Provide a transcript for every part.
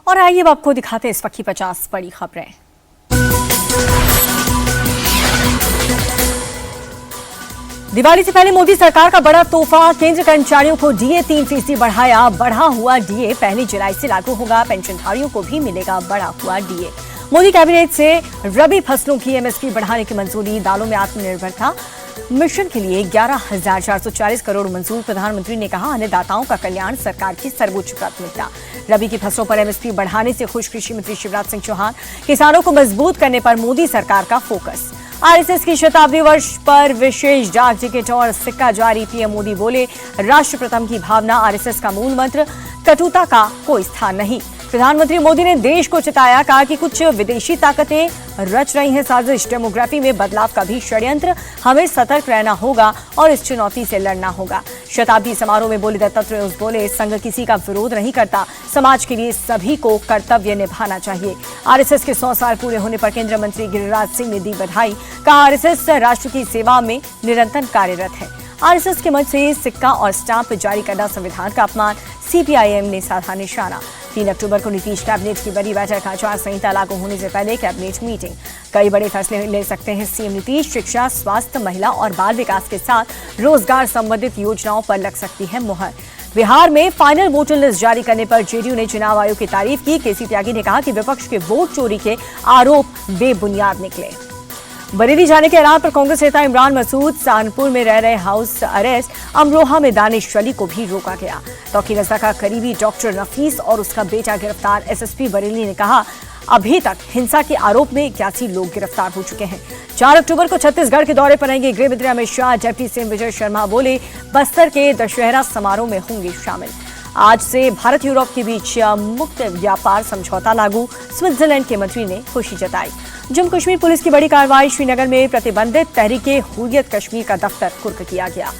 और आइए अब आपको दिखाते हैं इस वक्त की 50 बड़ी खबरें। दिवाली से पहले मोदी सरकार का बड़ा तोहफा, केंद्र कर्मचारियों को डीए 3% बढ़ाया। बढ़ा हुआ डीए 1 जुलाई से लागू होगा। पेंशनधारियों को भी मिलेगा बढ़ा हुआ डीए। मोदी कैबिनेट से रबी फसलों की एमएसपी बढ़ाने की मंजूरी। दालों में आत्मनिर्भरता मिशन के लिए 11,440 करोड़ मंजूर। प्रधानमंत्री ने कहा, अन्नदाताओं का कल्याण सरकार की सर्वोच्च प्राथमिकता। रबी की फसलों पर एमएसपी बढ़ाने से खुश कृषि मंत्री शिवराज सिंह चौहान। किसानों को मजबूत करने पर मोदी सरकार का फोकस। आरएसएस की शताब्दी वर्ष पर विशेष डाक टिकट और सिक्का जारी। पीएम मोदी बोले, राष्ट्र प्रथम की भावना आरएसएस का मूल मंत्र, कटुता का कोई स्थान नहीं। प्रधानमंत्री मोदी ने देश को चिताया, कहा कि कुछ विदेशी ताकतें रच रही हैं साजिश। डेमोग्राफी में बदलाव का भी षड्यंत्र, हमें सतर्क रहना होगा और इस चुनौती से लड़ना होगा। शताब्दी समारोह में बोले दत्तात्रेय उस बोले, संघ किसी का विरोध नहीं करता, समाज के लिए सभी को कर्तव्य निभाना चाहिए। आरएसएस के 100 साल पूरे होने पर केंद्रीय मंत्री गिरिराज सिंह ने दी बधाई। कहा, आरएसएस राष्ट्र की सेवा में निरंतर कार्यरत है। आरएसएस के मंच से सिक्का और स्टाम्प जारी करना संविधान का अपमान, सीपीआईएम ने साधा निशाना। 3 अक्टूबर को नीतीश कैबिनेट की बड़ी बैठक। आचार संहिता लागू होने से पहले कैबिनेट मीटिंग। कई बड़े फैसले ले सकते हैं सीएम नीतीश। शिक्षा, स्वास्थ्य, महिला और बाल विकास के साथ रोजगार संबंधित योजनाओं पर लग सकती है मुहर। बिहार में फाइनल वोटर लिस्ट जारी करने पर जेडीयू ने चुनाव आयोग की तारीफ की। केसी त्यागी ने कहा कि विपक्ष के वोट चोरी के आरोप बेबुनियाद निकले। बरेली जाने के ऐलान पर कांग्रेस नेता इमरान मसूद, सहारनपुर में रह रहे हाउस अरेस्ट। अमरोहा में दानिश अली को भी रोका गया। तौकीर रज़ा का करीबी डॉक्टर नफीस और उसका बेटा गिरफ्तार। एसएसपी बरेली ने कहा, अभी तक हिंसा के आरोप में 81 लोग गिरफ्तार हो चुके हैं। 4 अक्टूबर को छत्तीसगढ़ के दौरे पर रहेंगे गृह मंत्री अमित शाह। डिप्टी सीएम विजय शर्मा बोले, बस्तर के दशहरा समारोह में होंगे शामिल। आज से भारत यूरोप के बीच मुक्त व्यापार समझौता लागू। स्विट्जरलैंड के मंत्री ने खुशी जताई। जम्मू कश्मीर पुलिस की बड़ी कार्रवाई। श्रीनगर में प्रतिबंधित तहरीके हुर्रियत कश्मीर का दफ्तर कुर्क किया गया।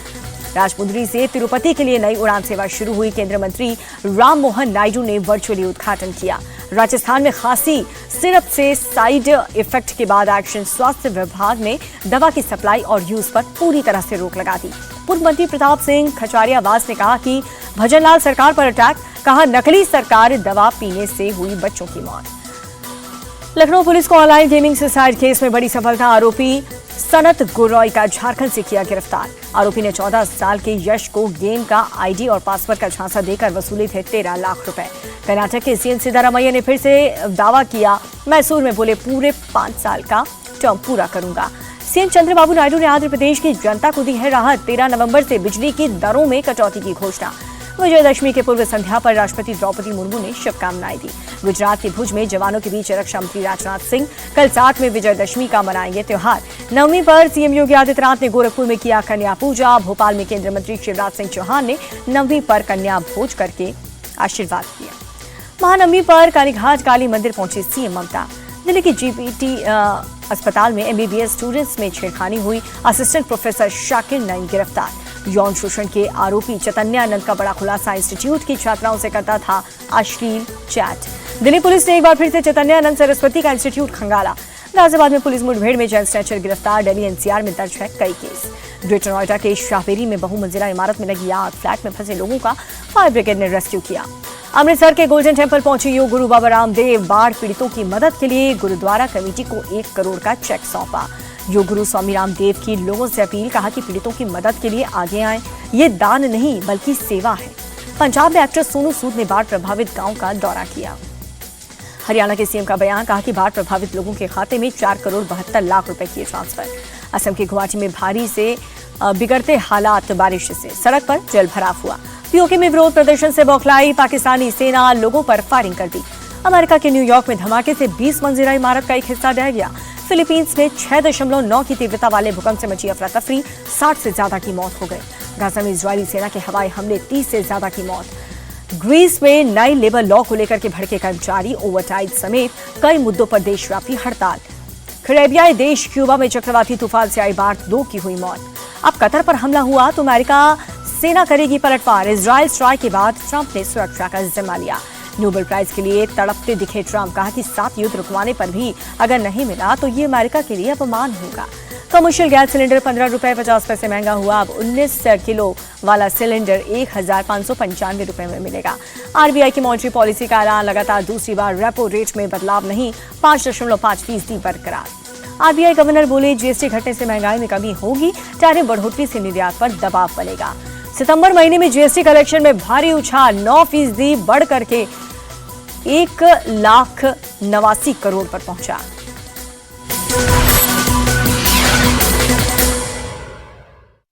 राजमुंद्री से तिरुपति के लिए नई उड़ान सेवा शुरू हुई। केंद्रीय मंत्री राम मोहन नायडू ने वर्चुअली उद्घाटन किया। राजस्थान में खांसी सिरप से साइड इफेक्ट के बाद एक्शन। स्वास्थ्य विभाग ने दवा की सप्लाई और यूज पर पूरी तरह से रोक लगा दी। पूर्व मंत्री प्रताप सिंह खचारियावास ने कहा कि भजनलाल सरकार पर अटैक। कहा, नकली सरकार दवा पीने से हुई बच्चों की मौत। लखनऊ पुलिस को ऑनलाइन गेमिंग सुसाइड केस में बड़ी सफलता। आरोपी सनत गुरॉय का झारखंड से किया गिरफ्तार। आरोपी ने 14 साल के यश को गेम का आईडी और पासवर्ड का झांसा देकर वसूले थे 13 लाख रुपए। कर्नाटक के सीएम सिद्धारमैया ने फिर से दावा किया। मैसूर में बोले, पूरे 5 साल का टर्म पूरा करूंगा। सीएम चंद्रबाबू नायडू ने आंध्र प्रदेश की जनता को दी है राहत। 13 नवंबर से बिजली की दरों में कटौती की घोषणा। विजयदशमी के पूर्व संध्या पर राष्ट्रपति द्रौपदी मुर्मू ने शुभकामनाएं दी। गुजरात के भुज में जवानों के बीच रक्षा मंत्री राजनाथ सिंह कल 7 में विजयदशमी का मनाएंगे त्योहार। 9वीं पर सीएम योगी आदित्यनाथ ने गोरखपुर में किया कन्या पूजा। भोपाल में केंद्रीय मंत्री शिवराज सिंह चौहान ने 9वीं पर कन्या भोज करके आशीर्वाद किया। महानवमी पर कालीघाट काली मंदिर पहुंची सीएम ममता। दिल्ली की जीपीटी अस्पताल में एमबीबीएस स्टूडेंट्स में छेड़खानी हुई। असिस्टेंट प्रोफेसर शाकिर नईम गिरफ्तार। यौन शोषण के आरोपी चैतन्यानंद का बड़ा खुलासा। इंस्टीट्यूट की छात्राओं से करता था अश्लील चैट। दिल्ली पुलिस ने एक बार फिर से चैतन्यानंद सरस्वती का इंस्टीट्यूट खंगाला। गाजियाबाद में पुलिस मुठभेड़ में चैन स्नैचर गिरफ्तार। दिल्ली एनसीआर में दर्ज है कई केस। ग्रेटर नोएडा के शाहबेरी में बहुमंजिला इमारत में लगी आग। फ्लैट में फंसे लोगों का फायर ब्रिगेड ने रेस्क्यू किया। अमृतसर के गोल्डन टेम्पल पहुंचे योग गुरु बाबा रामदेव। बाढ़ पीड़ितों की मदद के लिए गुरुद्वारा कमेटी को 1 करोड़ का चेक सौंपा। योग गुरु स्वामी रामदेव की लोगों से अपील। कहा कि पीड़ितों की मदद के लिए आगे आएं। ये दान नहीं बल्कि सेवा है। पंजाब में एक्ट्रेस सोनू सूद ने बाढ़ प्रभावित गांव का दौरा किया। हरियाणा के सीएम का बयान। कहा कि बाढ़ प्रभावित लोगों के खाते में 4 करोड़ 72 लाख रुपए किए ट्रांसफर। असम के गुवाहाटी में भारी से बिगड़ते हालात। बारिश से सड़क पर जल भराव हुआ। पीओके में विरोध प्रदर्शन से बौखलाई पाकिस्तानी सेना। लोगों पर फायरिंग कर दी। अमेरिका के न्यूयॉर्क में धमाके से 20 मंजिला इमारत का एक हिस्सा ढह गया। फिलीपींस में 6.9 की तीव्रता वाले भूकंप से मची अफरा तफरी। 60 से ज्यादा की मौत हो गई। गाजा में इजरायली सेना के हवाई हमले, 30 से ज्यादा की मौत। ग्रीस में नए लेबर लॉ को लेकर के भड़के कर्मचारी। ओवरटाइम समेत कई मुद्दों पर देशव्यापी हड़ताल। कैरेबियाई देश क्यूबा में चक्रवाती तूफान से आई बाढ़, 2 की हुई मौत। अब कतर पर हमला हुआ तो अमेरिका सेना करेगी पलटवार। इजरायल स्ट्राइक के बाद ट्रंप ने सुरक्षा का जिम्मा लिया। नोबेल प्राइज के लिए तड़पते दिखे ट्रंप। कहा कि 7 युद्ध रुकवाने पर भी अगर नहीं मिला तो ये अमेरिका के लिए अपमान होगा। कमर्शियल गैस सिलेंडर 15 रुपए 50 पैसे महंगा हुआ। अब 19 किलो वाला सिलेंडर 1595 रुपए में मिलेगा। आरबीआई की मॉनेटरी पॉलिसी का ऐलान, लगातार दूसरी बार रेपो रेट में बदलाव नहीं, 5.5% बरकरार। आरबीआई गवर्नर बोले, जीएसटी घटने से महंगाई में कमी होगी, टैरिफ बढ़ोतरी से निर्यात पर दबाव बनेगा। सितंबर महीने में जीएसटी कलेक्शन में भारी उछाल, 9% बढ़ करके 1,89,00,000 करोड़ पर पहुंचा।